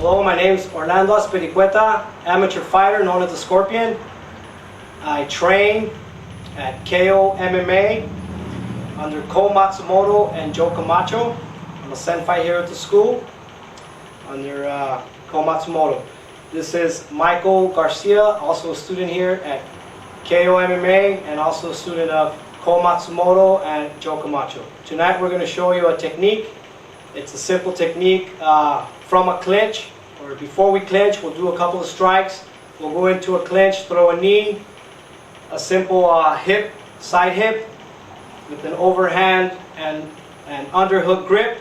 Hello, my name is Orlando amateur fighter known as the Scorpion. I train at KO-MMA under Ko Matsumoto and Joe Camacho. I'm a senpai here at the school under Ko Matsumoto. This is Michael Garcia, also a student here at KO-MMA and also a student of Ko Matsumoto and Joe Camacho. Tonight we're going to show you a technique. It's a simple technique from a clinch, or before we clinch we'll do a couple of strikes. We'll go into a clinch, throw a knee, a simple hip, side hip with an overhand and an underhook grip,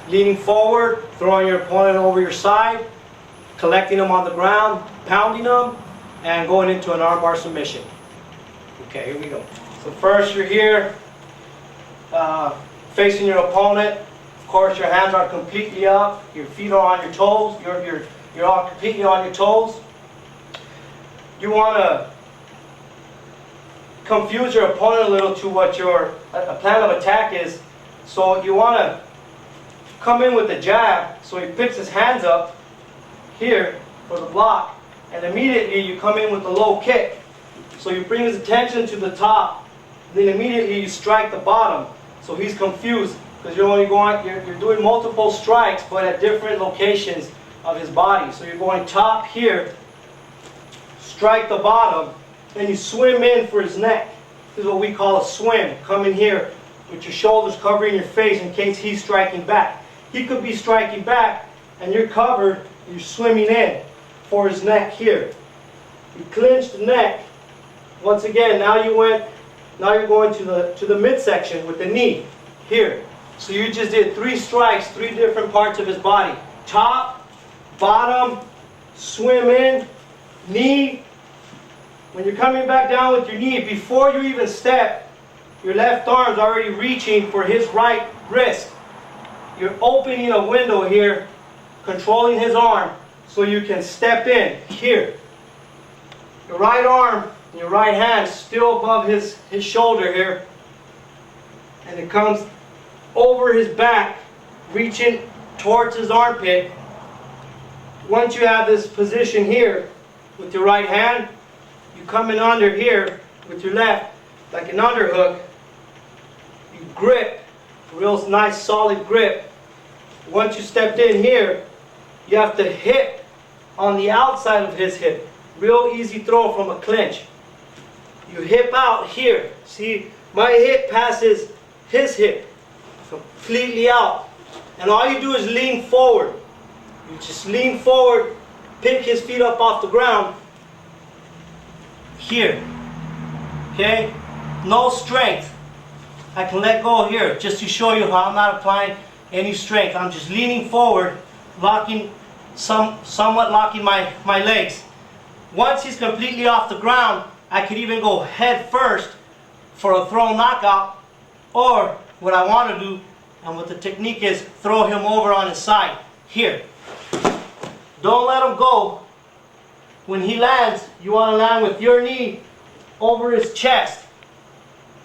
leaning forward, throwing your opponent over your side, collecting them on the ground, pounding them, and going into an armbar submission. Okay, here we go. So first you're here facing your opponent. Of course, your hands are completely up. Your feet are on your toes. You're all completely on your toes. You want to confuse your opponent a little to what your plan of attack is. So you want to come in with the jab. So he picks his hands up here for the block, and immediately you come in with the low kick. So you bring his attention to the top, then immediately you strike the bottom. So he's confused, because you're doing multiple strikes, but at different locations of his body. So you're going top here, strike the bottom, then you swim in for his neck. This is what we call a swim. Come in here with your shoulders covering your face in case he's striking back. He could be striking back, and you're covered. You're swimming in for his neck here. You clinch the neck. Once again, now you're going to the midsection with the knee here. So you just did 3 strikes, 3 different parts of his body. Top, bottom, swim in, knee. When you're coming back down with your knee, before you even step, your left arm's already reaching for his right wrist. You're opening a window here, controlling his arm, so you can step in here. Your right arm and your right hand still above his shoulder here, and it comes over his back, reaching towards his armpit. Once you have this position here with your right hand, you come in under here with your left like an underhook. You grip, real nice solid grip. Once you stepped in here, you have to hit on the outside of his hip. Real easy throw from a clinch. You hip out here. See, my hip passes his hip completely out. And all you do is lean forward. You just lean forward, pick his feet up off the ground. Here. Okay? No strength. I can let go here just to show you how I'm not applying any strength. I'm just leaning forward, locking, somewhat locking my legs. Once he's completely off the ground, I could even go head first for a throw knockout, or what I want to do, and what the technique is, throw him over on his side. Here. Don't let him go. When he lands, you want to land with your knee over his chest,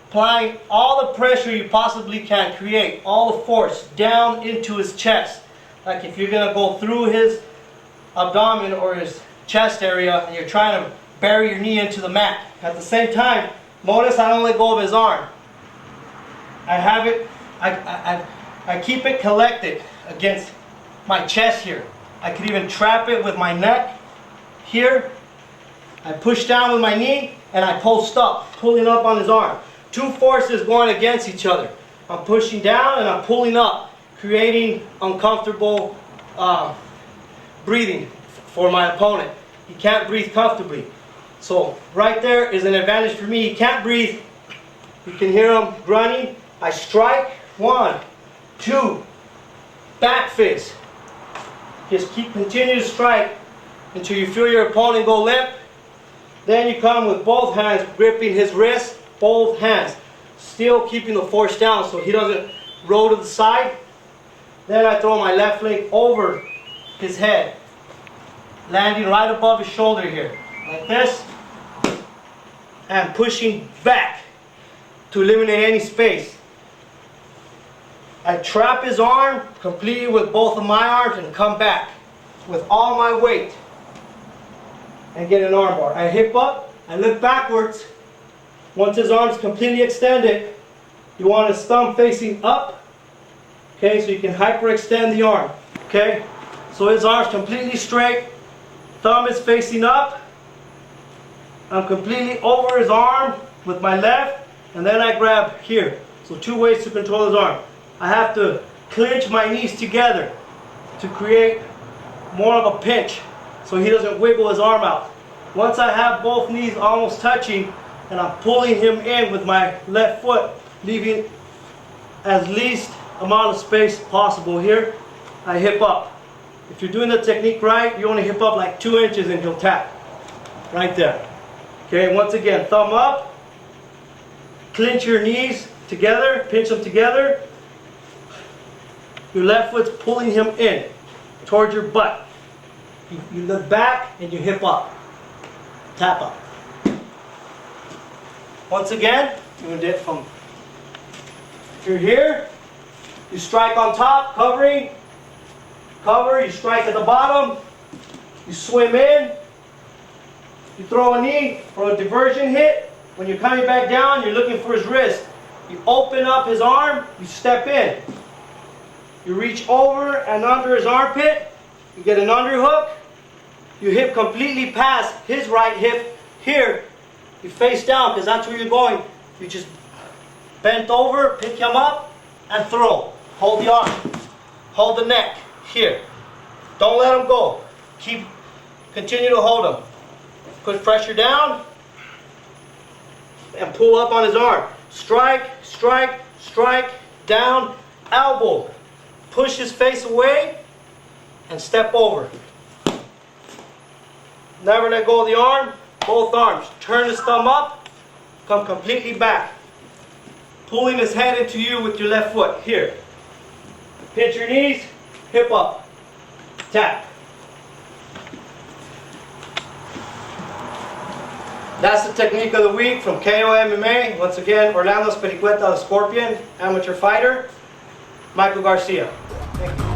applying all the pressure you possibly can, create all the force down into his chest. Like if you're going to go through his abdomen or his chest area and you're trying to bury your knee into the mat. At the same time, notice I don't let go of his arm. I have it, I keep it collected against my chest here. I could even trap it with my neck here. I push down with my knee and I post up, pulling up on his arm. 2 forces going against each other. I'm pushing down and I'm pulling up, creating uncomfortable breathing for my opponent. He can't breathe comfortably. So right there is an advantage for me. He can't breathe. You can hear him grunting. I strike. 1, 2, back fist. Just continue to strike until you feel your opponent go limp. Then you come with both hands gripping his wrist, both hands, still keeping the force down so he doesn't roll to the side. Then I throw my left leg over his head, landing right above his shoulder here, like this, and pushing back to eliminate any space. I trap his arm completely with both of my arms and come back. with all my weight and get an armbar. I hip up, I look backwards. Once his arm's completely extended, you want his thumb facing up, okay, so you can hyperextend the arm, okay? So his arm's completely straight, thumb is facing up. I'm completely over his arm with my left, and then I grab here. So 2 ways to control his arm. I have to clinch my knees together to create more of a pinch so he doesn't wiggle his arm out. Once I have both knees almost touching and I'm pulling him in with my left foot, leaving as least amount of space possible here, I hip up. If you're doing the technique right, you only hip up like 2 inches and he'll tap. Right there. Okay, once again, thumb up, clinch your knees together, pinch them together. Your left foot's pulling him in towards your butt. You look back and you hip up. Tap up. Once again, doing it from, if you're here, you strike on top, covering, cover, you strike at the bottom, you swim in, you throw a knee for a diversion hit. When you're coming back down, you're looking for his wrist. You open up his arm, you step in. You reach over and under his armpit, you get an underhook, you hip completely past his right hip here. You face down because that's where you're going. You just bent over, pick him up, and throw. Hold the arm. Hold the neck here. Don't let him go. Continue to hold him. Put pressure down and pull up on his arm. Strike, strike, strike, down, elbow. Push his face away and step over. Never let go of the arm. Both arms. Turn his thumb up. Come completely back. Pulling his head into you with your left foot. Here. Pinch your knees. Hip up. Tap. That's the technique of the week from KO-MMA. Once again, Orlando Spericueta, the Scorpion, amateur fighter. Michael Garcia. Thank you.